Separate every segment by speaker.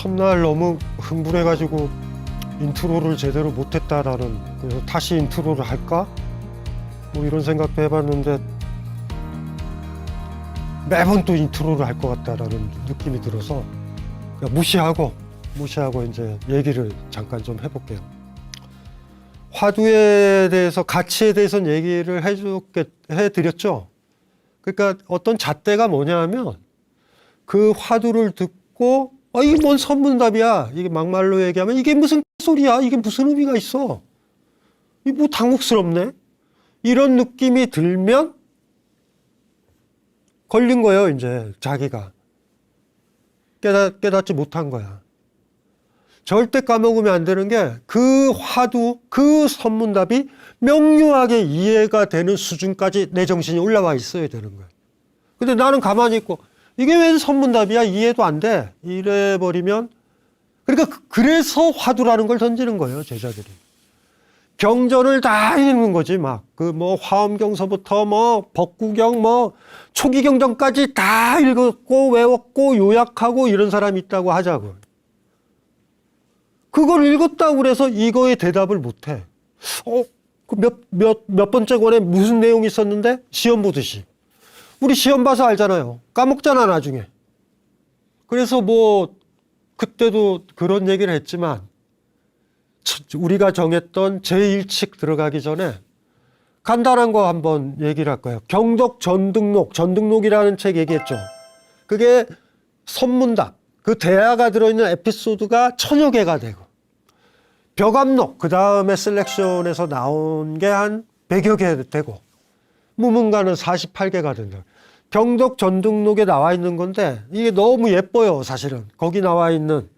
Speaker 1: 첫날 너무 흥분해가지고 인트로를 제대로 못했다라는, 그래서 다시 인트로를 할까? 뭐 이런 생각도 해봤는데 매번 또 인트로를 할 것 같다라는 느낌이 들어서 그냥 무시하고 이제 얘기를 잠깐 좀 해볼게요. 화두에 대해서, 가치에 대해서는 얘기를 해드렸죠. 그러니까 어떤 잣대가 뭐냐면 그 화두를 듣고 이게 뭔 선문답이야. 이게 막말로 얘기하면 이게 무슨 소리야. 이게 무슨 의미가 있어. 이게 뭐 당혹스럽네. 이런 느낌이 들면 걸린 거예요. 이제 자기가 깨닫지 못한 거야. 절대 까먹으면 안 되는 게 그 화두, 그 선문답이 명료하게 이해가 되는 수준까지 내 정신이 올라와 있어야 되는 거야. 근데 나는 가만히 있고 이게 웬 선문답이야? 이해도 안 돼. 이래버리면, 그러니까 그래서 화두라는 걸 던지는 거예요, 제자들이. 경전을 다 읽는 거지, 막. 화엄경서부터 법구경, 초기경전까지 다 읽었고, 외웠고, 요약하고 이런 사람이 있다고 하자고. 그걸 읽었다고 그래서 이거에 대답을 못 해. 몇 번째 권에 무슨 내용이 있었는데? 시험 보듯이. 우리 시험 봐서 알잖아요. 까먹잖아, 나중에. 그래서 그때도 그런 얘기를 했지만, 우리가 정했던 제1칙 들어가기 전에 간단한 거 한번 얘기를 할 거예요. 경덕 전등록이라는 책 얘기했죠. 그게 선문답, 그 대화가 들어있는 에피소드가 1000여 개가 되고, 벽암록, 그 다음에 셀렉션에서 나온 게 한 100여 개 되고, 무문가는 48개가 된다. 경덕 전등록에 나와 있는 건데 이게 너무 예뻐요, 사실은. 거기 나와 있는,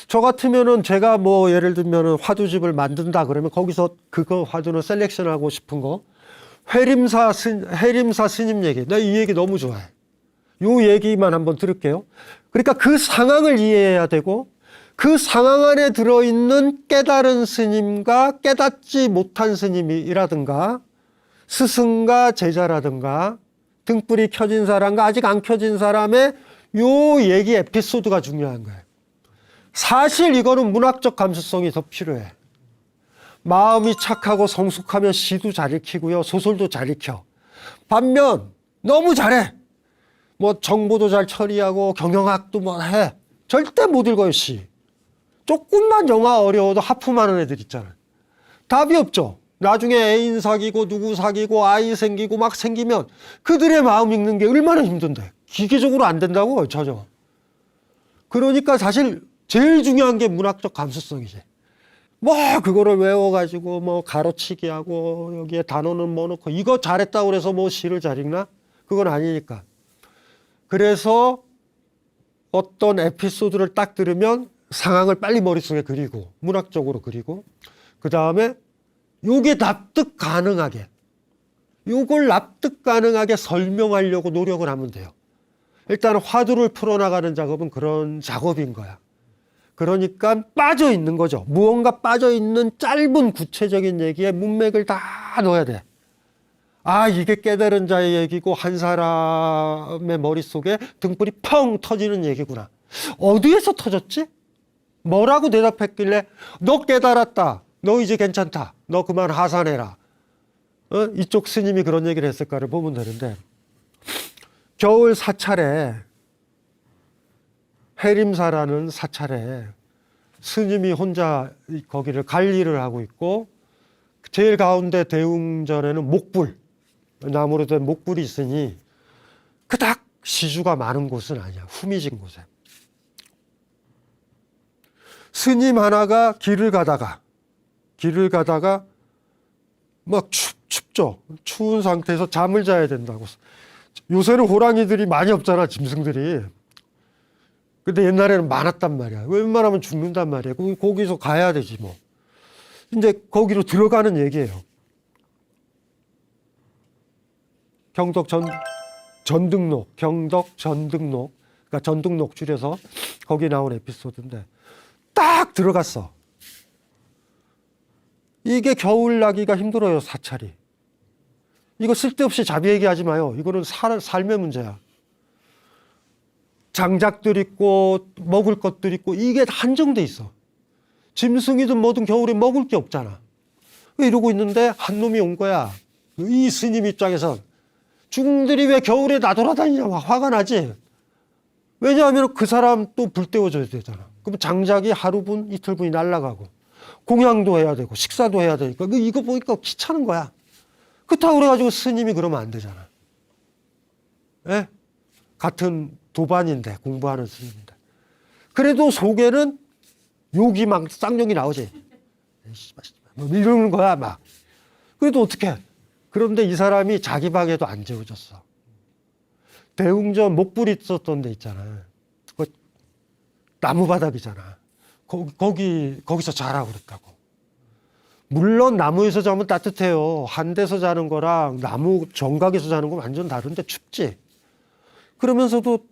Speaker 1: 저 같으면은 제가 예를 들면은 화두집을 만든다 그러면 거기서 그거 화두는 셀렉션하고 싶은 거, 해림사 스님 얘기, 나 이 얘기 너무 좋아해. 요 얘기만 한번 들을게요. 그러니까 그 상황을 이해해야 되고, 그 상황 안에 들어있는 깨달은 스님과 깨닫지 못한 스님이라든가 스승과 제자라든가 등불이 켜진 사람과 아직 안 켜진 사람의 요 얘기 에피소드가 중요한 거예요. 사실 이거는 문학적 감수성이 더 필요해. 마음이 착하고 성숙하면 시도 잘 읽히고요, 소설도 잘 읽혀. 반면 너무 잘해, 정보도 잘 처리하고 경영학도 해, 절대 못 읽어요, 시. 조금만 영어 어려워도 하품하는 애들 있잖아요. 답이 없죠. 나중에 애인 사귀고 누구 사귀고 아이 생기고 막 생기면 그들의 마음 읽는 게 얼마나 힘든데. 기계적으로 안 된다고, 전혀. 그러니까 사실 제일 중요한 게 문학적 감수성이지. 그거를 외워가지고 가로치기 하고 여기에 단어는 넣고 이거 잘했다고 그래서 시를 잘 읽나? 그건 아니니까. 그래서 어떤 에피소드를 딱 들으면 상황을 빨리 머릿속에 그리고, 문학적으로 그리고, 그 다음에 요게 납득 가능하게, 요걸 납득 가능하게 설명하려고 노력을 하면 돼요. 일단 화두를 풀어나가는 작업은 그런 작업인 거야. 그러니까 빠져 있는 거죠. 무언가 빠져 있는 짧은 구체적인 얘기에 문맥을 다 넣어야 돼. 이게 깨달은 자의 얘기고 한 사람의 머릿속에 등불이 펑 터지는 얘기구나. 어디에서 터졌지? 뭐라고 대답했길래 너 깨달았다, 너 이제 괜찮다, 너 그만 하산해라, 이쪽 스님이 그런 얘기를 했을까를 보면 되는데, 겨울 사찰에, 해림사라는 사찰에 스님이 혼자 거기를 관리를 하고 있고, 제일 가운데 대웅전에는 목불, 나무로 된 목불이 있으니 그닥 시주가 많은 곳은 아니야. 후미진 곳에. 스님 하나가 길을 가다가 막 춥죠. 추운 상태에서 잠을 자야 된다고. 요새는 호랑이들이 많이 없잖아, 짐승들이. 근데 옛날에는 많았단 말이야. 웬만하면 죽는단 말이야. 거기서 가야 되지 뭐. 이제 거기로 들어가는 얘기예요. 경덕 전등록, 그러니까 전등록 줄여서 거기 나온 에피소드인데, 딱 들어갔어. 이게 겨울 나기가 힘들어요, 사찰이. 이거 쓸데없이 자비 얘기하지 마요. 이거는 삶의 문제야. 장작들 있고 먹을 것들 있고 이게 한정돼 있어. 짐승이든 뭐든 겨울에 먹을 게 없잖아. 이러고 있는데 한 놈이 온 거야. 이 스님 입장에선 중들이 왜 겨울에 나돌아다니냐 막 화가 나지. 왜냐하면 그 사람 또 불 때워줘야 되잖아. 그럼 장작이 하루분 이틀분이 날아가고 공양도 해야 되고 식사도 해야 되니까 이거 보니까 귀찮은 거야. 그렇다고 그래가지고 스님이 그러면 안 되잖아. 예? 같은 도반인데 공부하는 스님인데 그래도 속에는 욕이 막 쌍욕이 나오지. 뭐 이러는 거야 막. 그래도 어떡해. 그런데 이 사람이 자기 방에도 안 재워줬어. 대웅전 목불 있었던 데 있잖아. 그 나무바닥이잖아. 거기서 자라고 그랬다고. 물론 나무에서 자면 따뜻해요. 한 데서 자는 거랑 나무 정각에서 자는 건 완전 다른데 춥지. 그러면서도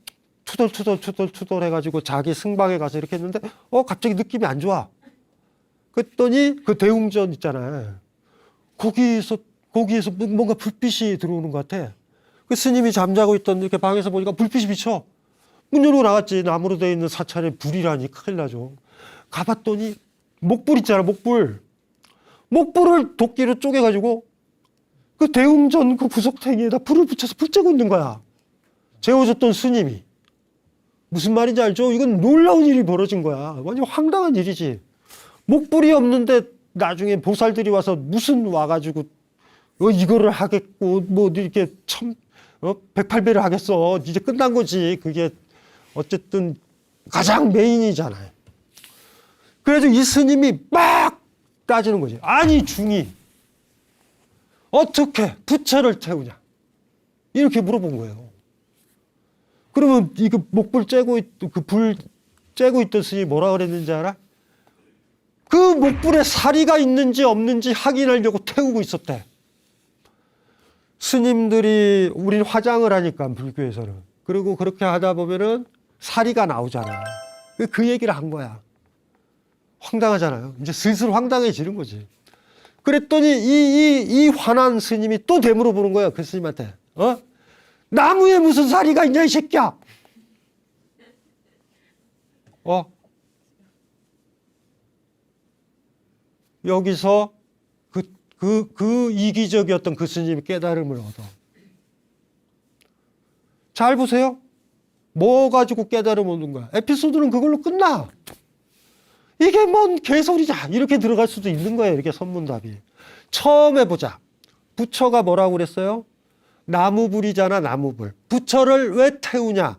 Speaker 1: 투덜투덜 해가지고 자기 승방에 가서 이렇게 했는데 갑자기 느낌이 안 좋아. 그랬더니 그 대웅전 있잖아. 거기에서 뭔가 불빛이 들어오는 것 같아. 그 스님이 잠자고 있던 이렇게 방에서 보니까 불빛이 비쳐. 문 열고 나갔지. 나무로 되어 있는 사찰에 불이라니 큰일 나죠. 가봤더니 목불 있잖아, 목불. 목불을 도끼로 쪼개가지고 그 대웅전 그 구석탱이에다 불을 붙여서 불 쬐고 있는 거야. 재워줬던 스님이. 무슨 말인지 알죠? 이건 놀라운 일이 벌어진 거야. 완전 황당한 일이지. 목불이 없는데 나중에 보살들이 와서 무슨 와가지고 이거를 하겠고 뭐 이렇게 108배를 하겠어. 이제 끝난 거지. 그게 어쨌든 가장 메인이잖아요. 그래서 이 스님이 막 따지는 거지. 아니 중이 어떻게 부처를 태우냐 이렇게 물어본 거예요. 그러면 이거 목불 쬐고 그 불 쬐고 있던 스님이 뭐라 그랬는지 알아? 그 목불에 사리가 있는지 없는지 확인하려고 태우고 있었대. 스님들이 우린 화장을 하니까 불교에서는. 그리고 그렇게 하다 보면은 사리가 나오잖아. 그 얘기를 한 거야. 황당하잖아요. 이제 슬슬 황당해지는 거지. 그랬더니 이 화난 스님이 또 되물어 보는 거야. 그 스님한테. 나무에 무슨 사리가 있냐 이 새끼야. 여기서 그 이기적이었던 그 스님이 깨달음을 얻어. 잘 보세요. 뭐 가지고 깨달음 얻는 거야. 에피소드는 그걸로 끝나. 이게 뭔 개소리자. 이렇게 들어갈 수도 있는 거예요. 이렇게 선문답이. 처음 해보자. 부처가 뭐라고 그랬어요? 나무불이잖아, 나무불. 부처를 왜 태우냐?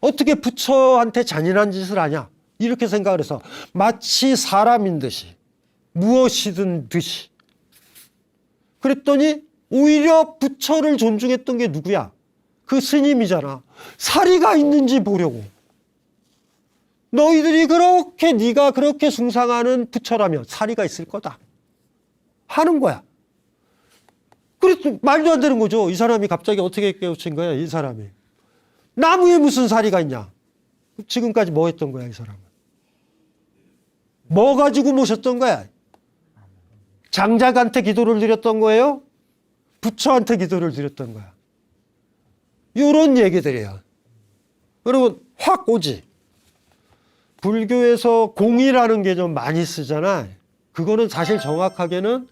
Speaker 1: 어떻게 부처한테 잔인한 짓을 하냐? 이렇게 생각을 해서 마치 사람인 듯이 무엇이든 듯이. 그랬더니 오히려 부처를 존중했던 게 누구야? 그 스님이잖아. 사리가 있는지 보려고. 너희들이 네가 그렇게 숭상하는 부처라면 사리가 있을 거다 하는 거야. 그래서 말도 안 되는 거죠. 이 사람이 갑자기 어떻게 깨우친 거야, 이 사람이. 나무에 무슨 사리가 있냐? 지금까지 뭐 했던 거야, 이 사람은? 뭐 가지고 모셨던 거야? 장작한테 기도를 드렸던 거예요? 부처한테 기도를 드렸던 거야. 이런 얘기들이야. 여러분, 확 오지. 불교에서 공이라는 개념 많이 쓰잖아. 그거는 사실 정확하게는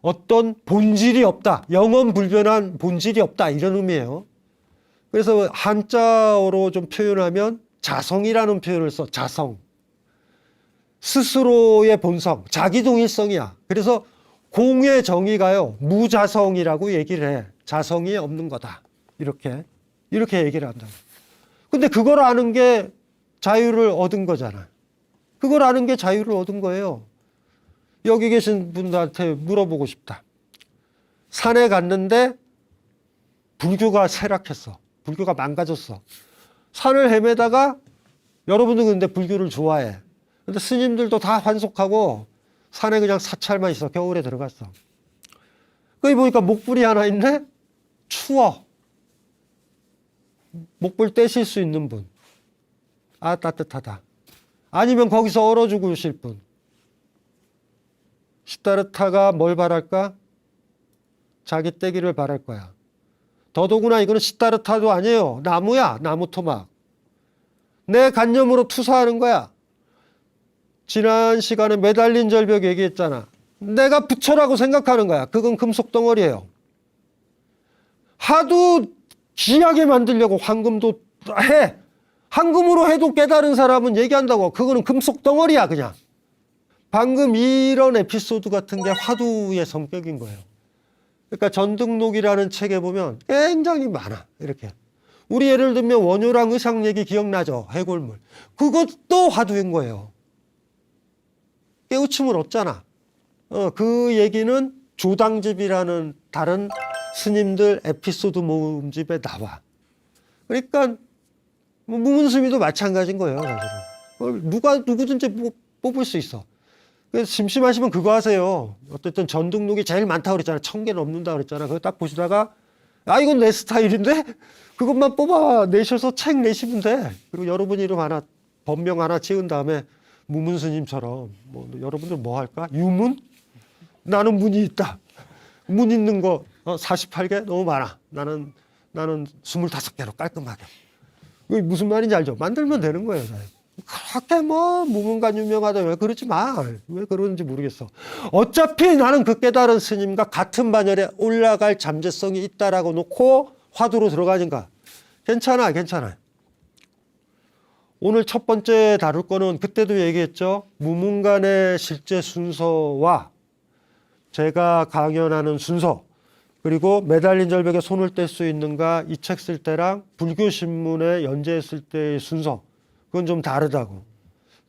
Speaker 1: 어떤 본질이 없다. 영원 불변한 본질이 없다. 이런 의미예요. 그래서 한자어로 좀 표현하면 자성이라는 표현을 써. 자성. 스스로의 본성, 자기동일성이야. 그래서 공의 정의가요, 무자성이라고 얘기를 해. 자성이 없는 거다. 이렇게 얘기를 한다. 근데 그걸 아는 게 자유를 얻은 거잖아. 그걸 아는 게 자유를 얻은 거예요. 여기 계신 분들한테 물어보고 싶다. 산에 갔는데 불교가 쇠락했어. 불교가 망가졌어. 산을 헤매다가 여러분은 근데 불교를 좋아해. 근데 스님들도 다 환속하고 산에 그냥 사찰만 있어. 겨울에 들어갔어. 거기 보니까 목불이 하나 있네? 추워. 목불 떼실 수 있는 분. 아, 따뜻하다. 아니면 거기서 얼어 죽으실 분. 시다르타가 뭘 바랄까? 자기 떼기를 바랄 거야. 더더구나 이거는 시다르타도 아니에요. 나무야, 나무 토막. 내 관념으로 투사하는 거야. 지난 시간에 매달린 절벽 얘기했잖아. 내가 부처라고 생각하는 거야. 그건 금속 덩어리예요. 하도 귀하게 만들려고 황금도 해. 황금으로 해도 깨달은 사람은 얘기한다고. 그거는 금속 덩어리야 그냥. 방금 이런 에피소드 같은 게 화두의 성격인 거예요. 그러니까 전등록이라는 책에 보면 굉장히 많아. 이렇게. 우리 예를 들면 원효랑 의상 얘기 기억나죠? 해골물. 그것도 화두인 거예요. 깨우침을 얻잖아. 그 얘기는 조당집이라는 다른 스님들 에피소드 모음집에 나와. 그러니까 무문스미도 마찬가지인 거예요. 사실은. 누구든지 뽑을 수 있어. 그래서 심심하시면 그거 하세요. 어쨌든 전등록이 제일 많다고 그랬잖아. 1000개 넘는다 그랬잖아. 그거 딱 보시다가 이건 내 스타일인데? 그것만 뽑아내셔서 책 내시면 돼. 그리고 여러분 이름 하나, 법명 하나 지은 다음에 무문스님처럼 여러분들 뭐 할까? 유문? 나는 문이 있다. 문 있는 거 48개? 너무 많아. 나는 25개로 깔끔하게. 그게 무슨 말인지 알죠? 만들면 되는 거예요. 그렇게 무문관 유명하다 왜 그러지 마. 왜 그러는지 모르겠어. 어차피 나는 그 깨달은 스님과 같은 반열에 올라갈 잠재성이 있다라고 놓고 화두로 들어가니까 괜찮아. 오늘 첫 번째 다룰 거는 그때도 얘기했죠. 무문관의 실제 순서와 제가 강연하는 순서, 그리고 매달린 절벽에 손을 뗄 수 있는가 이 책 쓸 때랑 불교신문에 연재했을 때의 순서, 그건 좀 다르다고.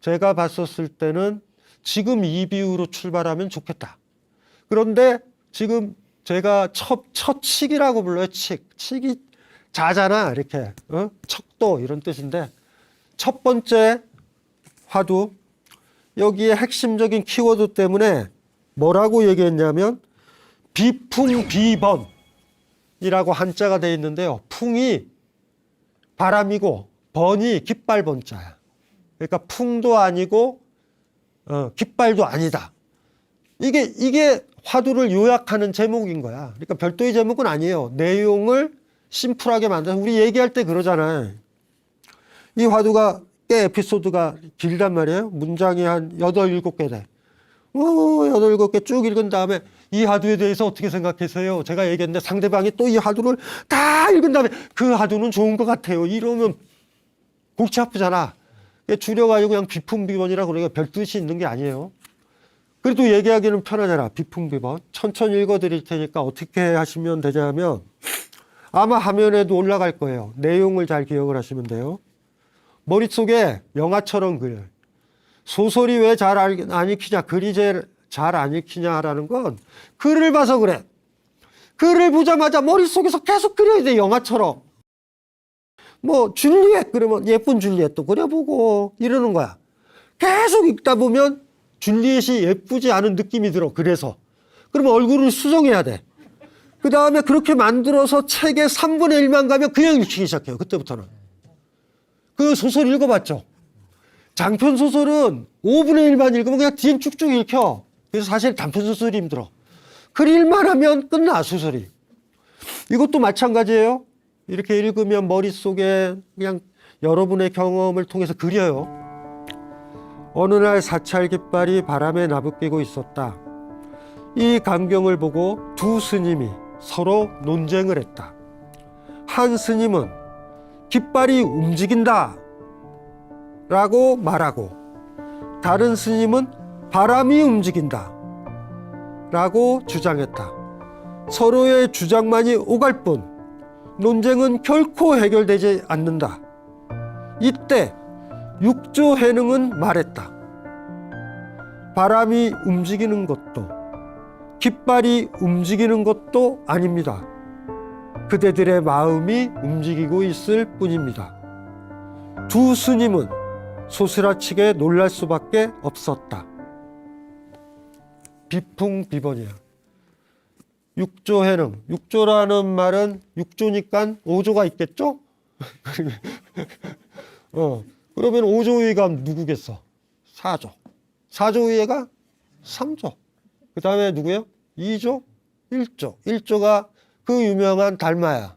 Speaker 1: 제가 봤었을 때는 지금 이 비유로 출발하면 좋겠다. 그런데 지금 제가 첫 칙이라고 불러요. 칙이 자잖아. 이렇게 척도 이런 뜻인데 첫 번째 화두, 여기에 핵심적인 키워드 때문에 뭐라고 얘기했냐면 비풍비번이라고 한자가 되어 있는데요. 풍이 바람이고 번이 깃발 번자야. 그러니까 풍도 아니고 깃발도 아니다. 이게 화두를 요약하는 제목인 거야. 그러니까 별도의 제목은 아니에요. 내용을 심플하게 만들어서 우리 얘기할 때 그러잖아요. 이 화두가 꽤 에피소드가 길단 말이에요. 문장이 한 8, 7개 돼. 8, 7개 쭉 읽은 다음에 이 화두에 대해서 어떻게 생각하세요? 제가 얘기했는데 상대방이 또 이 화두를 다 읽은 다음에 그 화두는 좋은 것 같아요. 이러면 골치 아프잖아. 줄여가지고 그냥 비풍비번이라고 그러니까 별 뜻이 있는 게 아니에요. 그래도 얘기하기는 편하잖아. 비풍비번. 천천히 읽어드릴 테니까 어떻게 하시면 되냐면 아마 화면에도 올라갈 거예요. 내용을 잘 기억을 하시면 돼요. 머릿속에 영화처럼 그려요. 소설이 왜 잘 안 읽히냐, 글이 잘 안 읽히냐라는 건 글을 봐서 그래. 글을 보자마자 머릿속에서 계속 그려야 돼, 영화처럼. 줄리엣 그러면 예쁜 줄리엣도 그려보고 이러는 거야. 계속 읽다 보면 줄리엣이 예쁘지 않은 느낌이 들어. 그래서. 그러면 얼굴을 수정해야 돼. 그 다음에 그렇게 만들어서 책의 3분의 1만 가면 그냥 읽히기 시작해요. 그때부터는. 그 소설 읽어봤죠? 장편 소설은 5분의 1만 읽으면 그냥 뒤엔 쭉쭉 읽혀. 그래서 사실 단편 소설이 힘들어. 그 일만 하면 끝나, 소설이. 이것도 마찬가지예요. 이렇게 읽으면 머릿속에 그냥 여러분의 경험을 통해서 그려요. 어느 날 사찰 깃발이 바람에 나부끼고 있었다. 이 광경을 보고 두 스님이 서로 논쟁을 했다. 한 스님은 깃발이 움직인다 라고 말하고, 다른 스님은 바람이 움직인다 라고 주장했다. 서로의 주장만이 오갈 뿐 논쟁은 결코 해결되지 않는다. 이때 육조해능은 말했다. 바람이 움직이는 것도 깃발이 움직이는 것도 아닙니다. 그대들의 마음이 움직이고 있을 뿐입니다. 두 스님은 소스라치게 놀랄 수밖에 없었다. 비풍비번이야. 육조해능. 육조라는 말은 육조니까 5조가 있겠죠? 그러면 5조위가 누구겠어? 4조. 4조위가 3조. 그 다음에 누구예요? 2조? 1조. 1조가 그 유명한 달마야.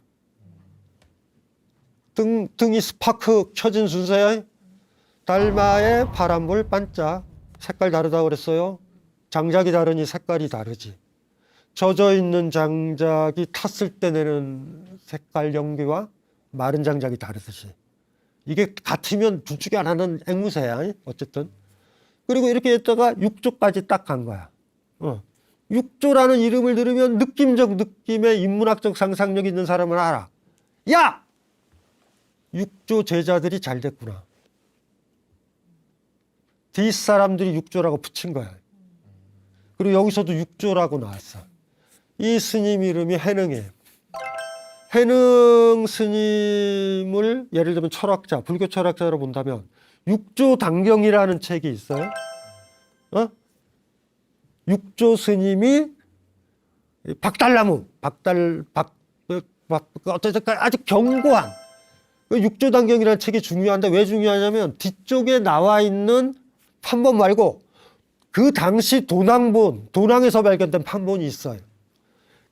Speaker 1: 등이 스파크 켜진 순서야. 달마의 파란불 반짝. 색깔 다르다고 그랬어요. 장작이 다르니 색깔이 다르지. 젖어 있는 장작이 탔을 때 내는 색깔 연기와 마른 장작이 다르듯이. 이게 같으면 둘 중에 하나는 앵무새야. 어쨌든. 그리고 이렇게 했다가 6조까지 딱 간 거야. 6조라는 이름을 들으면 느낌적 느낌의 인문학적 상상력 있는 사람은 알아. 야! 6조 제자들이 잘 됐구나. 뒷사람들이 6조라고 붙인 거야. 그리고 여기서도 6조라고 나왔어. 이 스님 이름이 해능이에요. 해능 스님을 예를 들면 철학자, 불교 철학자로 본다면 6조 단경이라는 책이 있어요. 6조 스님이 어쨌든 아주 견고한 6조 단경이라는 책이 중요한데 왜 중요하냐면 뒤쪽에 나와 있는 판본 말고 그 당시 도낭에서 발견된 판본이 있어요.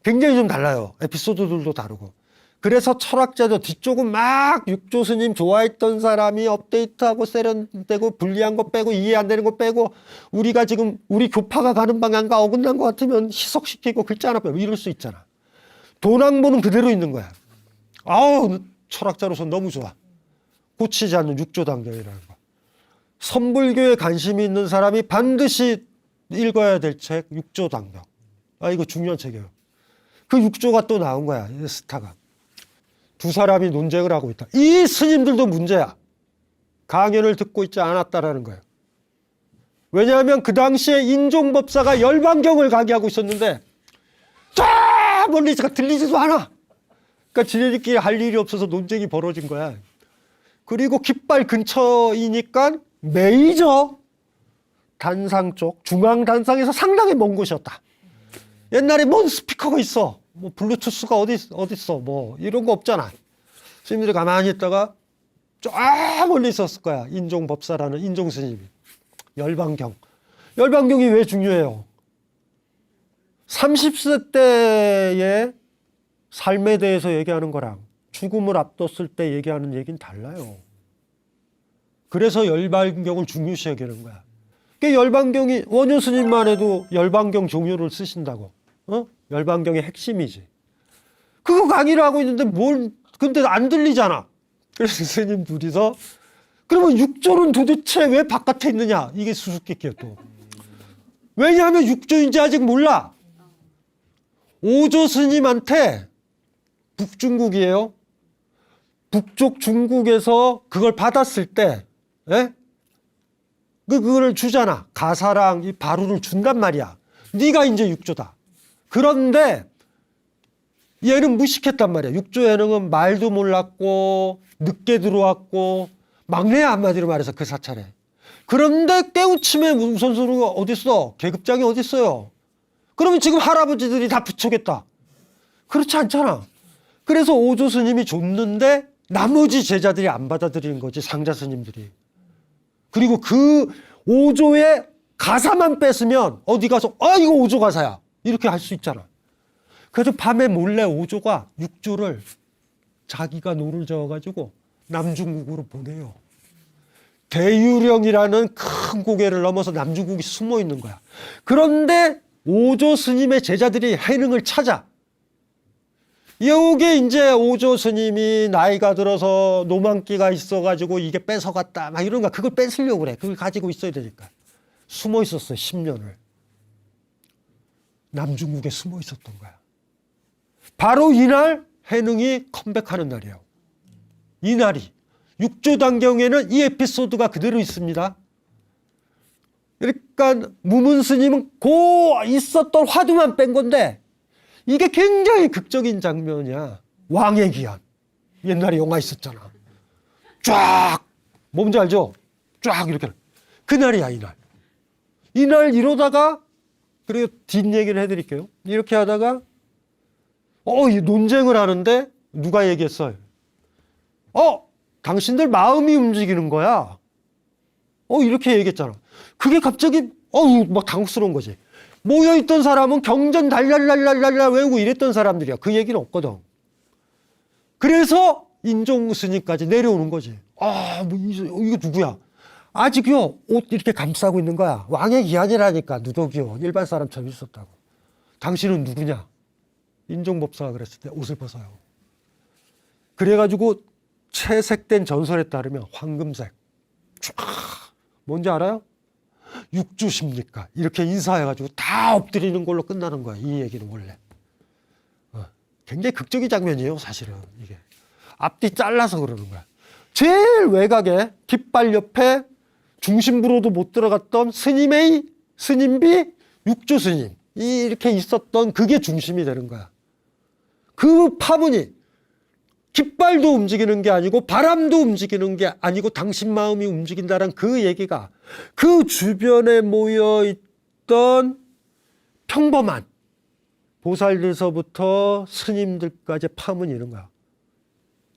Speaker 1: 굉장히 좀 달라요. 에피소드들도 다르고. 그래서 철학자도 뒤쪽은 막 6조 스님 좋아했던 사람이 업데이트하고 세련되고 불리한 거 빼고 이해 안 되는 거 빼고 우리가 지금 우리 교파가 가는 방향과 어긋난 것 같으면 희석시키고 글자 하나 빼고 이럴 수 있잖아. 도낭본은 그대로 있는 거야. 아우 철학자로서 너무 좋아. 고치지 않는 6조 단경이라는 거. 선불교에 관심이 있는 사람이 반드시 읽어야 될 책 6조 단경. 이거 중요한 책이에요. 그 6조가 또 나온 거야. 스타가. 두 사람이 논쟁을 하고 있다. 이 스님들도 문제야. 강연을 듣고 있지 않았다라는 거예요. 왜냐하면 그 당시에 인종법사가 열반경을 강의하고 있었는데 쫙 멀리서 들리지도 않아. 그러니까 지네들끼리 할 일이 없어서 논쟁이 벌어진 거야. 그리고 깃발 근처이니까 메이저 단상 쪽, 중앙 단상에서 상당히 먼 곳이었다. 옛날에 뭔 스피커가 있어. 뭐 블루투스가 어디 있어. 뭐 이런 거 없잖아. 스님들이 가만히 있다가 쫙 멀리 있었을 거야. 인종법사라는 인종스님이. 열반경이 왜 중요해요? 30세 때의 삶에 대해서 얘기하는 거랑 죽음을 앞뒀을 때 얘기하는 얘기는 달라요. 그래서 열반경을 중요시 여기는 거야. 그러니까 열반경이 원효 스님만 해도 열반경 종요를 쓰신다고. 열반경의 핵심이지. 그거 강의를 하고 있는데 근데 안 들리잖아. 그래서 스님 둘이서 그러면 6조는 도대체 왜 바깥에 있느냐? 이게 수수께끼야 또. 왜냐하면 6조인지 아직 몰라. 5조 스님한테 북중국이에요. 북쪽 중국에서 그걸 받았을 때, 그걸 주잖아. 가사랑 이 바루를 준단 말이야. 네가 이제 6조다. 그런데 얘는 무식했단 말이야. 6조 예능은 말도 몰랐고 늦게 들어왔고 막내야 한마디로 말해서 그 사찰에. 그런데 깨우침에 우선순위가 어딨어? 계급장이 어딨어요? 그러면 지금 할아버지들이 다 부처겠다. 그렇지 않잖아. 그래서 5조 스님이 줬는데 나머지 제자들이 안 받아들이는 거지. 상자 스님들이. 그리고 그 5조의 가사만 뺐으면 어디 가서 이거 5조 가사야. 이렇게 할 수 있잖아. 그래서 밤에 몰래 5조가 6조를 자기가 노를 저어가지고 남중국으로 보내요. 대유령이라는 큰 고개를 넘어서 남중국이 숨어 있는 거야. 그런데 5조 스님의 제자들이 해능을 찾아. 여기에 이제 5조 스님이 나이가 들어서 노망기가 있어가지고 이게 뺏어갔다. 막 이런 거. 그걸 뺏으려고 그래. 그걸 가지고 있어야 되니까. 숨어 있었어요. 10년을. 남중국에 숨어 있었던 거야. 바로 이날 해능이 컴백하는 날이에요. 이날이. 6조 단경에는 이 에피소드가 그대로 있습니다. 그러니까 무문 스님은 있었던 화두만 뺀 건데 이게 굉장히 극적인 장면이야. 왕의 기한. 옛날에 영화 있었잖아. 쫙. 뭔지 알죠? 쫙 이렇게. 그날이야, 이날. 이날 이러다가 그리고 뒷얘기를 해드릴게요. 이렇게 하다가 이 논쟁을 하는데 누가 얘기했어요? 당신들 마음이 움직이는 거야. 이렇게 얘기했잖아. 그게 갑자기 막 당혹스러운 거지. 모여있던 사람은 경전 달랄랄랄랄 외우고 이랬던 사람들이야. 그 얘기는 없거든. 그래서 인종 스님까지 내려오는 거지. 뭐 이거 누구야? 아직요 옷 이렇게 감싸고 있는 거야. 왕의 기한이라니까. 누더기요 일반 사람처럼 있었다고. 당신은 누구냐? 인종법사가 그랬을 때 옷을 벗어요. 그래가지고 채색된 전설에 따르면 황금색 쫙 뭔지 알아요? 육주십니까? 이렇게 인사해가지고 다 엎드리는 걸로 끝나는 거야. 이 얘기는 원래 굉장히 극적인 장면이에요. 사실은 이게 앞뒤 잘라서 그러는 거야. 제일 외곽에 깃발 옆에 중심부로도 못 들어갔던 스님비 육주 스님 이렇게 있었던 그게 중심이 되는 거야. 그 파문이 깃발도 움직이는 게 아니고 바람도 움직이는 게 아니고 당신 마음이 움직인다는 그 얘기가 그 주변에 모여있던 평범한 보살들서부터 스님들까지 파문이 있는 거야.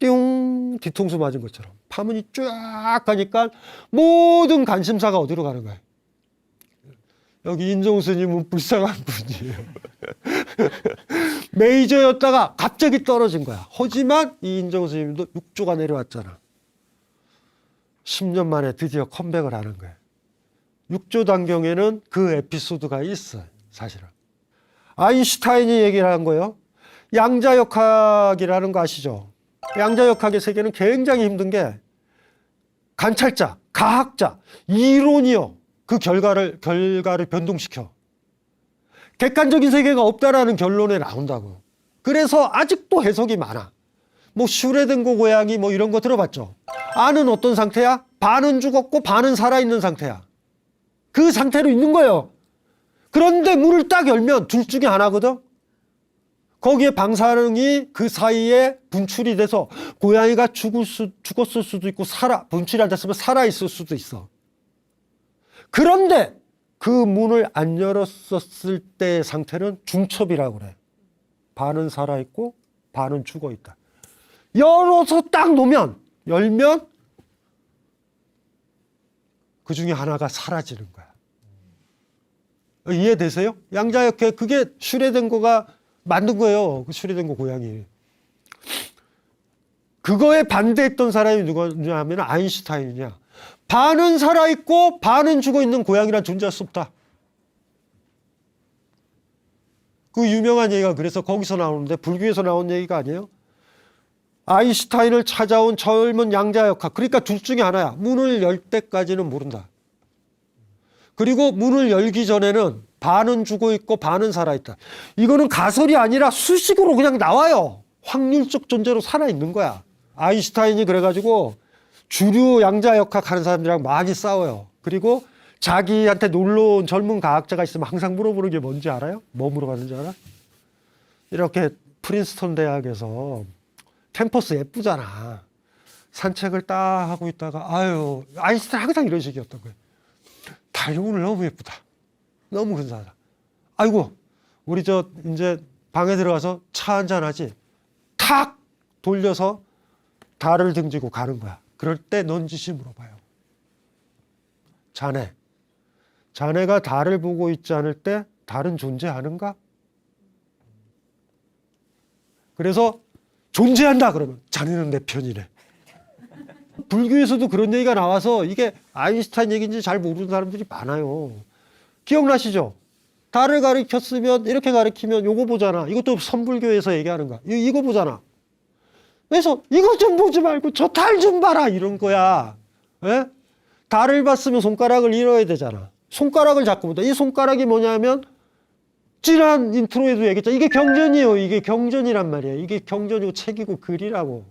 Speaker 1: 띵 뒤통수 맞은 것처럼 파문이 쫙 가니까 모든 관심사가 어디로 가는 거야. 여기 인종 스님은 불쌍한 분이에요. 메이저였다가 갑자기 떨어진 거야. 하지만 이 인종 스님도 6조가 내려왔잖아. 10년 만에 드디어 컴백을 하는 거야. 6조 단경에는 그 에피소드가 있어요. 사실은. 아인슈타인이 얘기를 한 거예요. 양자역학이라는 거 아시죠? 양자역학의 세계는 굉장히 힘든 게 관찰자, 가학자, 이론이요. 그 결과를 변동시켜. 객관적인 세계가 없다라는 결론에 나온다고. 그래서 아직도 해석이 많아. 뭐 슈레딩거 고양이 뭐 이런 거 들어봤죠? 아는 어떤 상태야? 반은 죽었고 반은 살아있는 상태야. 그 상태로 있는 거예요. 그런데 문을 딱 열면 둘 중에 하나거든. 거기에 방사능이 그 사이에 분출이 돼서 고양이가 죽었을 수도 있고 분출이 안 됐으면 살아있을 수도 있어. 그런데 그 문을 안 열었었을 때의 상태는 중첩이라고 그래. 반은 살아있고 반은 죽어있다. 열어서 딱 열면 그 중에 하나가 사라지는 거야. 이해되세요? 양자역학 그게 슈레딩거가 만든 거예요. 그 슈레딩거 고양이. 그거에 반대했던 사람이 누구냐 하면 아인슈타인이냐. 반은 살아있고 반은 죽어있는 고양이란 존재할 수 없다. 그 유명한 얘기가 그래서 거기서 나오는데 불교에서 나온 얘기가 아니에요. 아인슈타인을 찾아온 젊은 양자역학. 그러니까 둘 중에 하나야. 문을 열 때까지는 모른다. 그리고 문을 열기 전에는 반은 죽어있고 반은 살아있다. 이거는 가설이 아니라 수식으로 그냥 나와요. 확률적 존재로 살아있는 거야. 아인슈타인이 그래가지고 주류 양자역학 하는 사람들이랑 많이 싸워요. 그리고 자기한테 놀러온 젊은 과학자가 있으면 항상 물어보는 게 뭔지 알아요? 뭐 물어봤는지 알아? 이렇게 프린스턴 대학에서 캠퍼스 예쁘잖아. 산책을 딱 하고 있다가 아인슈타인 항상 이런 식이었던 거예요. 달이 오늘 너무 예쁘다. 너무 근사하다. 아이고 우리 이제 방에 들어가서 차 한잔 하지. 탁 돌려서 달을 등지고 가는 거야. 그럴 때 넌지시 물어봐요. 자네가 달을 보고 있지 않을 때 달은 존재하는가? 그래서 존재한다 그러면 자네는 내 편이네. 불교에서도 그런 얘기가 나와서 이게 아인슈타인 얘기인지 잘 모르는 사람들이 많아요. 기억나시죠? 달을 가리켰으면 이렇게 가리키면 요거 보잖아. 이것도 선불교에서 얘기하는 거야. 이거 보잖아. 그래서 이거 좀 보지 말고 저 달 좀 봐라 이런 거야. 예? 달을 봤으면 손가락을 잃어야 되잖아. 손가락을 잡고 본다. 이 손가락이 뭐냐면 지난 인트로에도 얘기했잖아. 이게 경전이에요. 이게 경전이란 말이에요. 이게 경전이고 책이고 글이라고.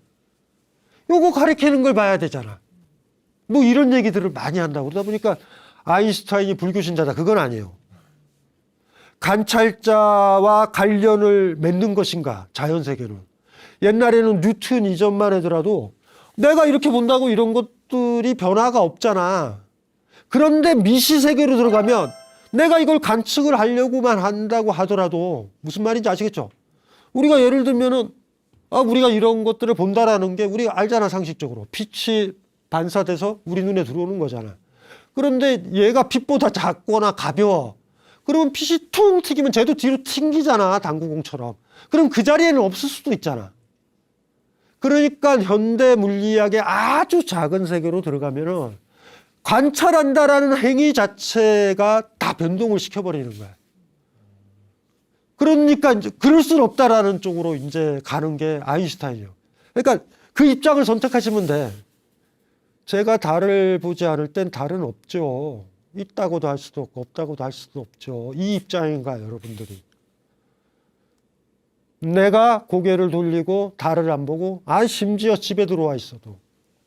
Speaker 1: 요거 가리키는 걸 봐야 되잖아. 뭐 이런 얘기들을 많이 한다고. 그러다 보니까 아인슈타인이 불교 신자다. 그건 아니에요. 관찰자와 관련을 맺는 것인가 자연세계는. 옛날에는 뉴턴 이전만 하더라도 내가 이렇게 본다고 이런 것들이 변화가 없잖아. 그런데 미시세계로 들어가면 내가 이걸 관측을 하려고만 한다고 하더라도 무슨 말인지 아시겠죠? 우리가 예를 들면은 우리가 이런 것들을 본다라는 게 우리가 알잖아. 상식적으로 빛이 반사돼서 우리 눈에 들어오는 거잖아. 그런데 얘가 빛보다 작거나 가벼워. 그러면 빛이 퉁 튀기면 쟤도 뒤로 튕기잖아. 당구공처럼. 그럼 그 자리에는 없을 수도 있잖아. 그러니까 현대 물리학의 아주 작은 세계로 들어가면은 관찰한다라는 행위 자체가 다 변동을 시켜버리는 거야. 그러니까 이제 그럴 수는 없다라는 쪽으로 이제 가는 게 아인슈타인이에요. 그러니까 그 입장을 선택하시면 돼. 제가 달을 보지 않을 땐 달은 없죠. 있다고도 할 수도 없고 없다고도 할 수도 없죠. 이 입장인가요, 여러분들이? 내가 고개를 돌리고 달을 안 보고 심지어 집에 들어와 있어도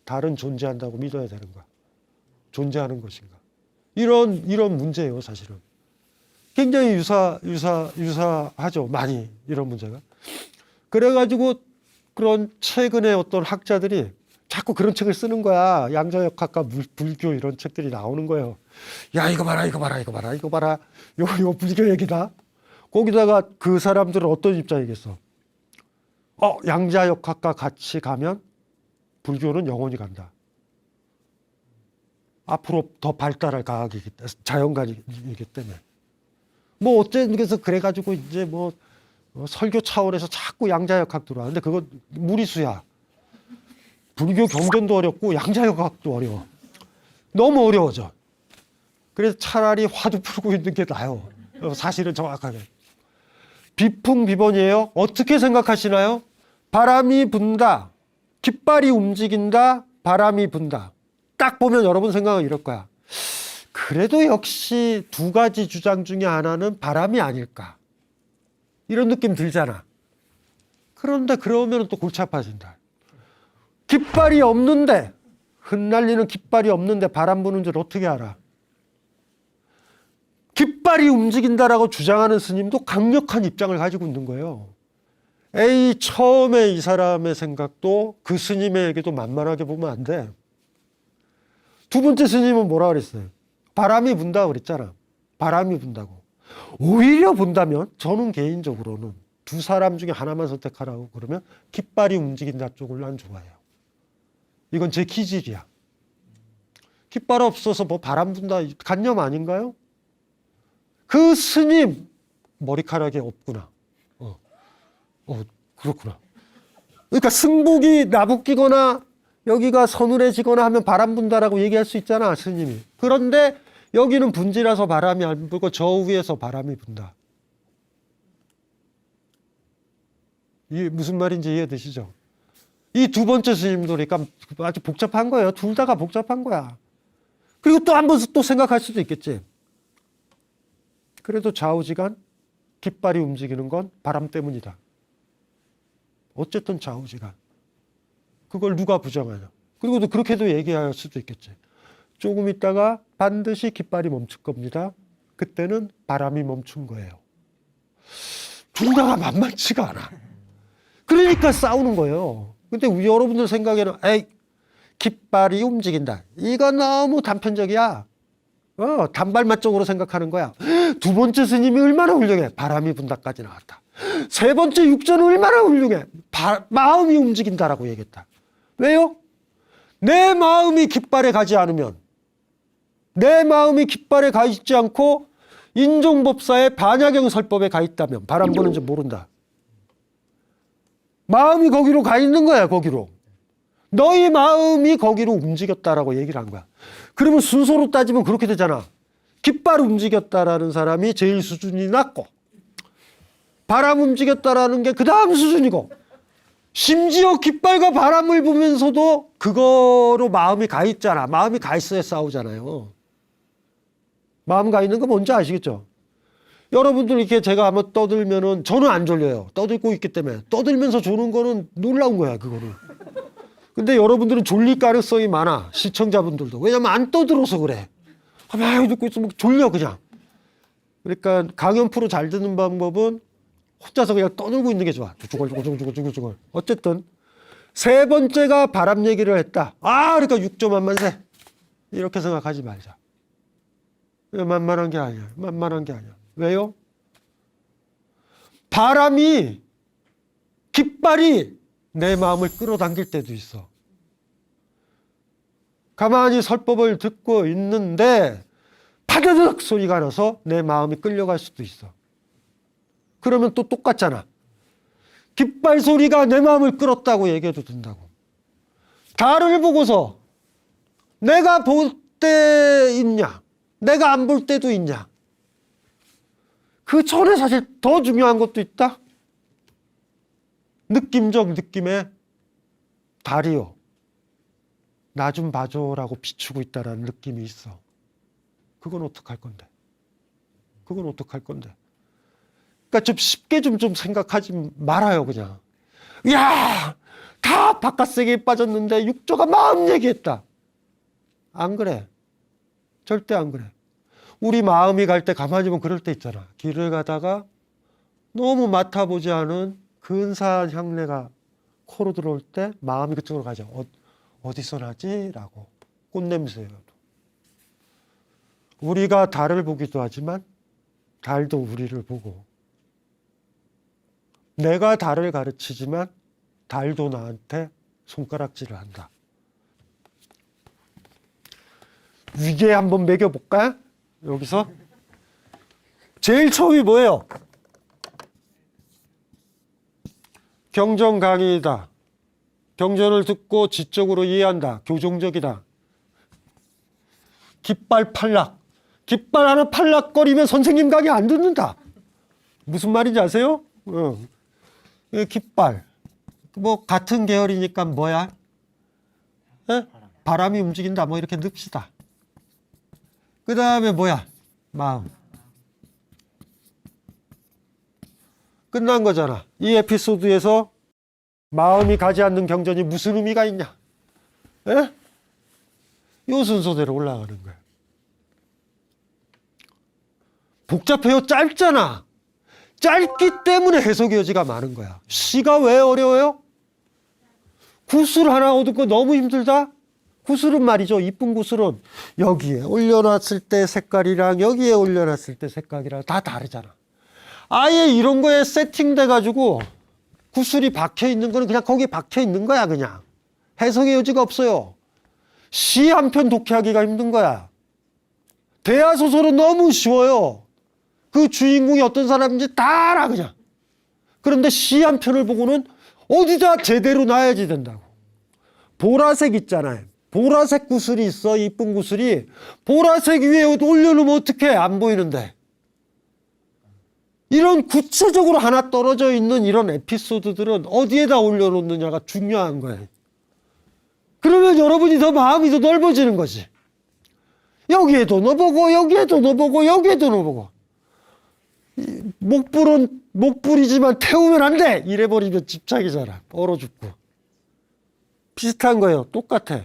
Speaker 1: 달은 존재한다고 믿어야 되는 거야. 존재하는 것인가. 이런 문제예요, 사실은. 굉장히 유사하죠. 많이 이런 문제가. 그래가지고 그런 최근에 어떤 학자들이 자꾸 그런 책을 쓰는 거야. 양자역학과 불교 이런 책들이 나오는 거예요. 야, 이거 봐라, 이거 봐라, 이거 봐라, 이거 봐라. 이거 불교 얘기다. 거기다가 그 사람들은 어떤 입장이겠어? 양자역학과 같이 가면 불교는 영원히 간다. 앞으로 더 발달할 과학이기 때문에, 자연과학이기 때문에. 뭐 어쨌든 그래서 그래가지고 이제 뭐 설교 차원에서 자꾸 양자역학 들어왔는데 그건 무리수야. 불교 경전도 어렵고 양자역학도 어려워. 너무 어려워져. 그래서 차라리 화두 풀고 있는 게 나아요. 사실은 정확하게. 비풍비번이에요. 어떻게 생각하시나요? 바람이 분다. 깃발이 움직인다. 바람이 분다. 딱 보면 여러분 생각은 이럴 거야. 그래도 역시 두 가지 주장 중에 하나는 바람이 아닐까. 이런 느낌 들잖아. 그런데 그러면 또 골치 아파진다. 깃발이 없는데, 흩날리는 깃발이 없는데 바람 부는 줄 어떻게 알아? 깃발이 움직인다라고 주장하는 스님도 강력한 입장을 가지고 있는 거예요. 처음에 이 사람의 생각도 그 스님에게도 만만하게 보면 안 돼. 두 번째 스님은 뭐라 그랬어요? 바람이 분다 그랬잖아. 바람이 분다고. 오히려 본다면 저는 개인적으로는 두 사람 중에 하나만 선택하라고 그러면 깃발이 움직인다 쪽을 난 좋아해요. 이건 제 기질이야. 깃발 없어서 뭐 바람 분다 간념 아닌가요? 그 스님 머리카락이 없구나. 그렇구나. 그러니까 승복이 나부끼거나 여기가 서늘해지거나 하면 바람 분다라고 얘기할 수 있잖아, 스님이. 그런데 여기는 분지라서 바람이 안 불고 저 위에서 바람이 분다. 이게 무슨 말인지 이해되시죠? 이 두 번째 스님도 그러니까 아주 복잡한 거예요. 둘 다가 복잡한 거야. 그리고 또 한 번 또 생각할 수도 있겠지. 그래도 좌우지간 깃발이 움직이는 건 바람 때문이다. 어쨌든 좌우지간. 그걸 누가 부정하냐. 그리고 또 그렇게도 얘기할 수도 있겠지. 조금 있다가 반드시 깃발이 멈출 겁니다. 그때는 바람이 멈춘 거예요. 둘 다가 만만치가 않아. 그러니까 싸우는 거예요. 근데 여러분들 생각에는 깃발이 움직인다. 이거 너무 단편적이야. 단발맛 쪽으로 생각하는 거야. 두 번째 스님이 얼마나 훌륭해. 바람이 분다까지 나왔다. 세 번째 육전은 얼마나 훌륭해. 마음이 움직인다라고 얘기했다. 왜요? 내 마음이 깃발에 가지 않으면, 내 마음이 깃발에 가 있지 않고 인종법사의 반야경설법에 가 있다면 바람 부는 줄 모른다. 마음이 거기로 가 있는 거야, 거기로. 너희 마음이 거기로 움직였다라고 얘기를 한 거야. 그러면 순서로 따지면 그렇게 되잖아. 깃발 움직였다라는 사람이 제일 수준이 낮고, 바람 움직였다라는 게 그 다음 수준이고, 심지어 깃발과 바람을 보면서도 그거로 마음이 가 있잖아. 마음이 가 있어야 싸우잖아요. 마음 가 있는 거 뭔지 아시겠죠? 여러분들 이렇게 제가 한번 떠들면은 저는 안 졸려요. 떠들고 있기 때문에. 떠들면서 조는 거는 놀라운 거야, 그거는. 근데 여러분들은 졸릴 가능성이 많아. 시청자분들도. 왜냐면 안 떠들어서 그래. 막 듣고 있으면 졸려, 그냥. 그러니까 강연 프로 잘 듣는 방법은 혼자서 그냥 떠들고 있는 게 좋아. 주글주글. 어쨌든 세 번째가 바람 얘기를 했다. 그러니까 6조 만만세. 이렇게 생각하지 말자. 만만한 게 아니야. 만만한 게 아니야. 왜요? 바람이, 깃발이 내 마음을 끌어당길 때도 있어. 가만히 설법을 듣고 있는데 파드득 소리가 나서 내 마음이 끌려갈 수도 있어. 그러면 또 똑같잖아. 깃발 소리가 내 마음을 끌었다고 얘기해도 된다고. 달을 보고서 내가 볼 때 있냐, 내가 안 볼 때도 있냐. 그 전에 사실 더 중요한 것도 있다. 느낌적 느낌에 달이요, 나 좀 봐줘라고 비추고 있다라는 느낌이 있어. 그건 어떡할 건데? 그건 어떡할 건데? 그러니까 좀 쉽게 좀 생각하지 말아요, 그냥. 야, 다 바깥 세계에 빠졌는데 육조가 마음 얘기했다. 안 그래. 절대 안 그래. 우리 마음이 갈 때 가만히 보면 그럴 때 있잖아. 길을 가다가 너무 맡아보지 않은 근사한 향내가 코로 들어올 때 마음이 그쪽으로 가죠. 어디서 나지? 라고. 꽃냄새라도. 우리가 달을 보기도 하지만 달도 우리를 보고, 내가 달을 가르치지만 달도 나한테 손가락질을 한다. 위계 한번 매겨볼까? 여기서 제일 처음이 뭐예요? 경전 강의이다. 경전을 듣고 지적으로 이해한다. 교종적이다. 깃발 팔락. 깃발 하나 팔락거리면 선생님 강의 안 듣는다. 무슨 말인지 아세요? 깃발. 뭐 같은 계열이니까 뭐야? 에? 바람이 움직인다. 뭐 이렇게 늡시다. 그 다음에 뭐야? 마음. 끝난 거잖아. 이 에피소드에서 마음이 가지 않는 경전이 무슨 의미가 있냐? 에? 이 순서대로 올라가는 거야. 복잡해요? 짧잖아. 짧기 때문에 해석 여지가 많은 거야. 시가 왜 어려워요? 구술 하나 얻고 너무 힘들다? 구슬은 말이죠. 이쁜 구슬은 여기에 올려놨을 때 색깔이랑 여기에 올려놨을 때 색깔이랑 다 다르잖아. 아예 이런 거에 세팅돼 가지고 구슬이 박혀 있는 거는 그냥 거기에 박혀 있는 거야. 그냥 해석의 여지가 없어요. 시 한 편 독해하기가 힘든 거야. 대하소설은 너무 쉬워요. 그 주인공이 어떤 사람인지 다 알아 그냥. 그런데 시 한 편을 보고는 어디다 제대로 놔야지 된다고. 보라색 있잖아요. 보라색 구슬이 있어. 이쁜 구슬이. 보라색 위에 올려놓으면 어떡해? 안 보이는데. 이런 구체적으로 하나 떨어져 있는 이런 에피소드들은 어디에다 올려놓느냐가 중요한 거예요. 그러면 여러분이 더 마음이 더 넓어지는 거지. 여기에도 넣어보고 여기에도 넣어보고 여기에도 넣어보고. 목불은 목불이지만 태우면 안 돼! 이래버리면 집착이잖아. 얼어 죽고. 비슷한 거예요. 똑같아.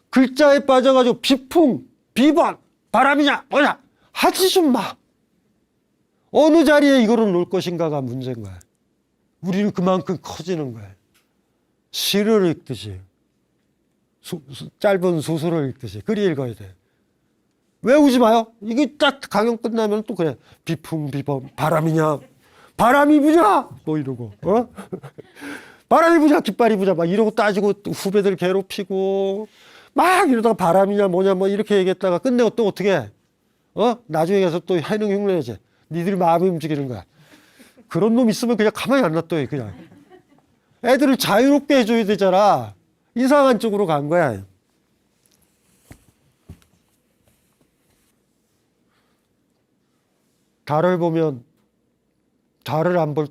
Speaker 1: 글자에 빠져가지고 비풍, 비번, 바람이냐 뭐냐 하지 좀 마. 어느 자리에 이거를 놓을 것인가가 문제인 거야. 우리는 그만큼 커지는 거야. 시를 읽듯이 짧은 소설을 읽듯이 그리 읽어야 돼. 외우지 마요. 이게 딱 강연 끝나면 또 그래. 비풍, 비번, 바람이냐 바람이 부냐 뭐 이러고 바람이 부냐 깃발이 부냐 막 이러고 따지고 후배들 괴롭히고 막 이러다가 바람이냐 뭐냐 뭐 이렇게 얘기했다가 끝내고 또 어떻게 해? 나중에 가서 또 해능 흉내내지. 니들 마음이 움직이는 거야. 그런 놈 있으면 그냥 가만히 안 놔둬. 그냥 애들을 자유롭게 해줘야 되잖아. 이상한 쪽으로 간 거야. 달을 보면 달을 안 볼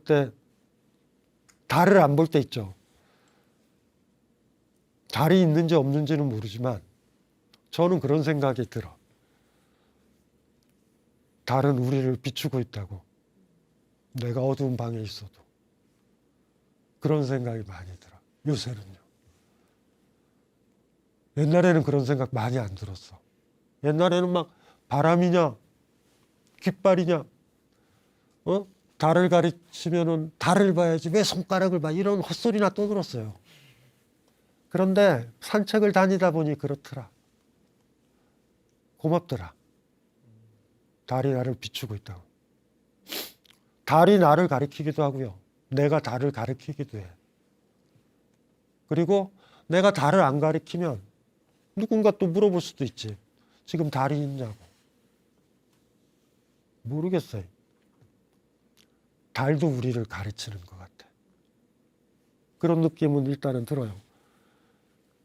Speaker 1: 때 있죠. 달이 있는지 없는지는 모르지만 저는 그런 생각이 들어. 달은 우리를 비추고 있다고. 내가 어두운 방에 있어도. 그런 생각이 많이 들어. 요새는요. 옛날에는 그런 생각 많이 안 들었어. 옛날에는 막 바람이냐 깃발이냐 달을 가르치면은 달을 봐야지 왜 손가락을 봐 이런 헛소리나 떠들었어요. 그런데 산책을 다니다 보니 그렇더라. 고맙더라. 달이 나를 비추고 있다고. 달이 나를 가리키기도 하고요. 내가 달을 가리키기도 해. 그리고 내가 달을 안 가리키면 누군가 또 물어볼 수도 있지. 지금 달이 있냐고. 모르겠어요. 달도 우리를 가르치는 것 같아. 그런 느낌은 일단은 들어요.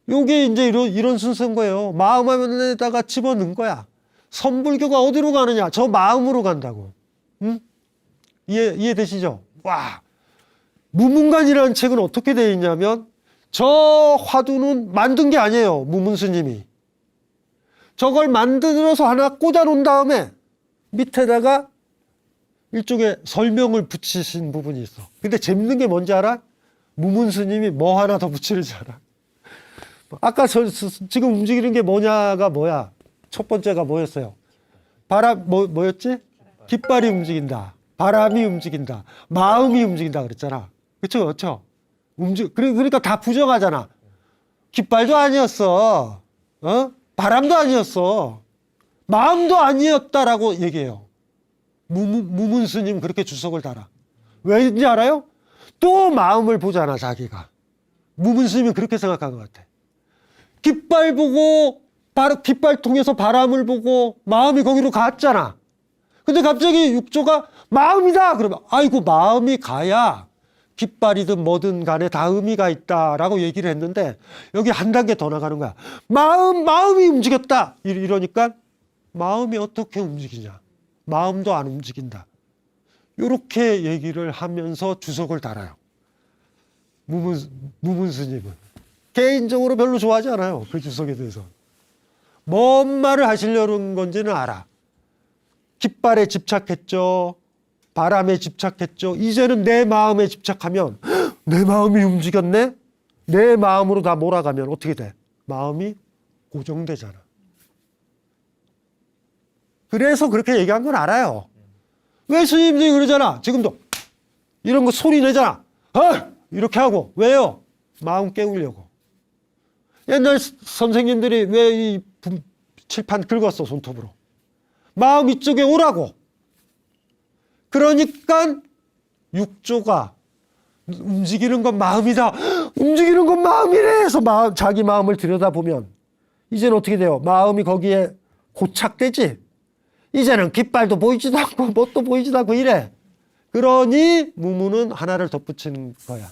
Speaker 1: 요게 이제 이런 순서인 거예요. 마음 안에다가 집어넣은 거야. 선불교가 어디로 가느냐? 저 마음으로 간다고. 응? 이해되시죠? 와. 무문관이라는 책은 어떻게 되어 있냐면 저 화두는 만든 게 아니에요. 무문 스님이. 저걸 만들어서 하나 꽂아 놓은 다음에 밑에다가 일종의 설명을 붙이신 부분이 있어. 근데 재밌는 게 뭔지 알아? 무문 스님이 뭐 하나 더 붙이는지 알아? 아까 지금 움직이는 게 뭐냐가 뭐야? 첫 번째가 뭐였어요? 뭐였지? 깃발이 움직인다. 바람이 움직인다. 마음이 움직인다 그랬잖아. 그렇죠? 그러니까 다 부정하잖아. 깃발도 아니었어. 바람도 아니었어. 마음도 아니었다라고 얘기해요. 무문 스님 그렇게 주석을 달아. 왜인지 알아요? 또 마음을 보잖아, 자기가. 무문 스님이 그렇게 생각한 것 같아. 깃발 보고, 깃발 통해서 바람을 보고, 마음이 거기로 갔잖아. 근데 갑자기 육조가 마음이다! 그러면, 아이고, 마음이 가야 깃발이든 뭐든 간에 다 의미가 있다라고 얘기를 했는데, 여기 한 단계 더 나가는 거야. 마음이 움직였다! 이러니까, 마음이 어떻게 움직이냐? 마음도 안 움직인다. 이렇게 얘기를 하면서 주석을 달아요. 무문 스님은. 개인적으로 별로 좋아하지 않아요. 그 주석에 대해서. 뭔 말을 하시려는 건지는 알아. 깃발에 집착했죠. 바람에 집착했죠. 이제는 내 마음에 집착하면 내 마음이 움직였네? 내 마음으로 다 몰아가면 어떻게 돼? 마음이 고정되잖아. 그래서 그렇게 얘기한 건 알아요. 왜 스님들이 그러잖아. 지금도 이런 거 소리 내잖아. 이렇게 하고. 왜요? 마음 깨우려고. 옛날 선생님들이 왜 이 칠판 긁었어, 손톱으로. 마음 이쪽에 오라고. 그러니까 육조가 움직이는 건 마음이다. 움직이는 건 마음이래 해서 자기 마음을 들여다보면 이제는 어떻게 돼요? 마음이 거기에 고착되지. 이제는 깃발도 보이지도 않고 뭣도 보이지도 않고 이래. 그러니 무문은 하나를 덧붙이는 거야.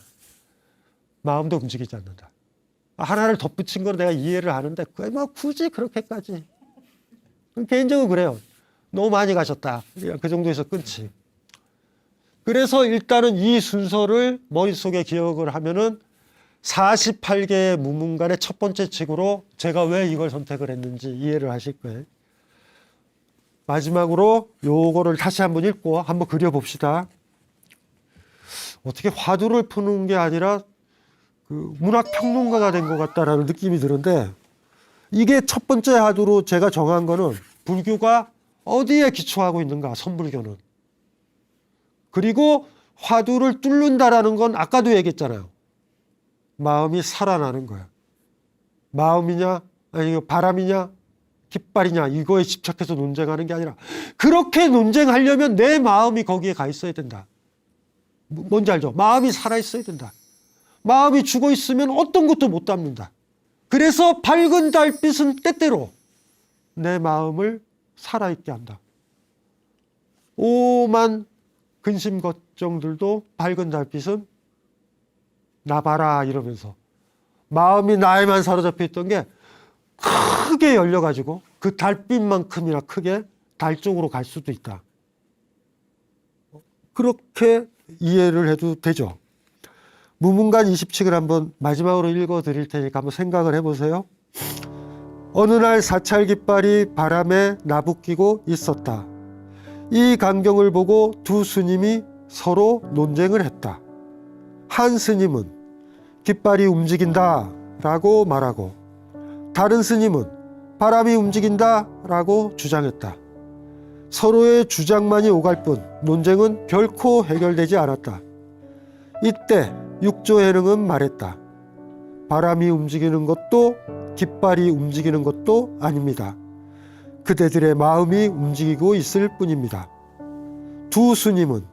Speaker 1: 마음도 움직이지 않는다. 하나를 덧붙인 건 내가 이해를 하는데 그게 뭐 굳이 그렇게까지. 개인적으로 그래요. 너무 많이 가셨다. 그 정도에서 끊지. 그래서 일단은 이 순서를 머릿속에 기억을 하면은 48개의 무문간의 첫 번째 책으로 제가 왜 이걸 선택을 했는지 이해를 하실 거예요. 마지막으로 요거를 다시 한번 읽고 한번 그려봅시다. 어떻게 화두를 푸는 게 아니라 그 문학평론가가 된 것 같다라는 느낌이 드는데 이게 첫 번째 화두로 제가 정한 거는 불교가 어디에 기초하고 있는가, 선불교는. 그리고 화두를 뚫는다라는 건 아까도 얘기했잖아요. 마음이 살아나는 거야. 마음이냐, 아니 바람이냐, 깃발이냐 이거에 집착해서 논쟁하는 게 아니라 그렇게 논쟁하려면 내 마음이 거기에 가 있어야 된다. 뭔지 알죠? 마음이 살아 있어야 된다. 마음이 죽어 있으면 어떤 것도 못 담는다. 그래서 밝은 달빛은 때때로 내 마음을 살아있게 한다. 오만 근심 걱정들도 밝은 달빛은 나 봐라 이러면서 마음이 나에만 사로잡혀 있던 게 크게 열려가지고 그 달빛만큼이나 크게 달 쪽으로 갈 수도 있다. 그렇게 이해를 해도 되죠. 무문관 20칙을 한번 마지막으로 읽어 드릴 테니까 한번 생각을 해보세요. 어느 날 사찰 깃발이 바람에 나부끼고 있었다. 이 광경을 보고 두 스님이 서로 논쟁을 했다. 한 스님은 깃발이 움직인다 라고 말하고 다른 스님은 바람이 움직인다 라고 주장했다. 서로의 주장만이 오갈 뿐 논쟁은 결코 해결되지 않았다. 이때 육조해능은 말했다. 바람이 움직이는 것도 깃발이 움직이는 것도 아닙니다. 그대들의 마음이 움직이고 있을 뿐입니다. 두 스님은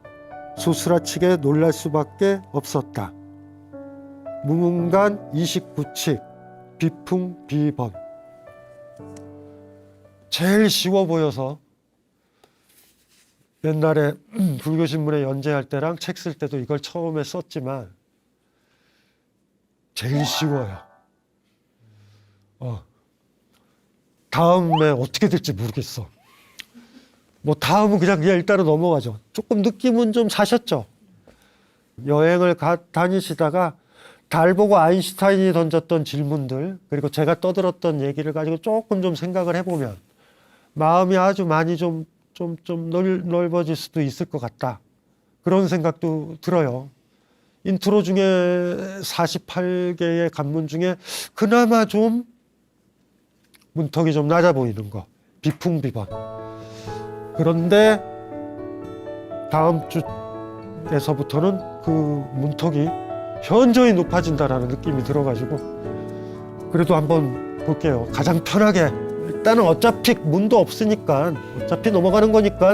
Speaker 1: 소스라치게 놀랄 수밖에 없었다. 무문관 29칙 비풍비번. 제일 쉬워 보여서 옛날에 불교신문에 연재할 때랑 책 쓸 때도 이걸 처음에 썼지만 제일 쉬워요. 다음에 어떻게 될지 모르겠어. 뭐 다음은 그냥 일단은 넘어가죠. 조금 느낌은 좀 사셨죠? 여행을 다니시다가 달 보고 아인슈타인이 던졌던 질문들, 그리고 제가 떠들었던 얘기를 가지고 조금 좀 생각을 해보면 마음이 아주 많이 좀 넓어질 수도 있을 것 같다. 그런 생각도 들어요. 인트로 중에 48개의 관문 중에 그나마 좀 문턱이 좀 낮아 보이는 거. 비풍비번. 그런데 다음 주에서부터는 그 문턱이 현저히 높아진다라는 느낌이 들어가지고 그래도 한번 볼게요. 가장 편하게. 일단은 어차피 문도 없으니까 어차피 넘어가는 거니까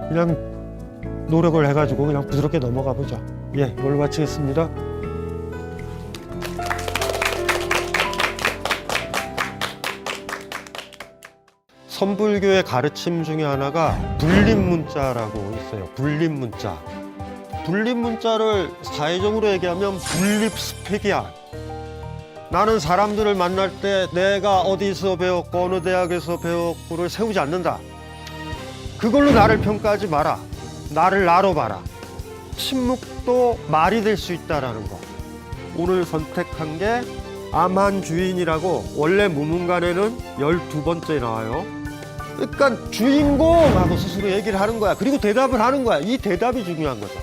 Speaker 1: 그냥 노력을 해가지고 그냥 부드럽게 넘어가 보자. 예, 이걸로 마치겠습니다. 선불교의 가르침 중에 하나가 불립문자라고 있어요. 불립문자. 불립문자를 사회적으로 얘기하면 분립스펙이야. 나는 사람들을 만날 때 내가 어디서 배웠고 어느 대학에서 배웠고를 세우지 않는다. 그걸로 나를 평가하지 마라. 나를 나로 봐라. 침묵도 말이 될 수 있다는 거. 오늘 선택한 게 암한주인이라고 원래 무문관에는 12번째 나와요. 그러니까 주인공하고 스스로 얘기를 하는 거야. 그리고 대답을 하는 거야. 이 대답이 중요한 거죠.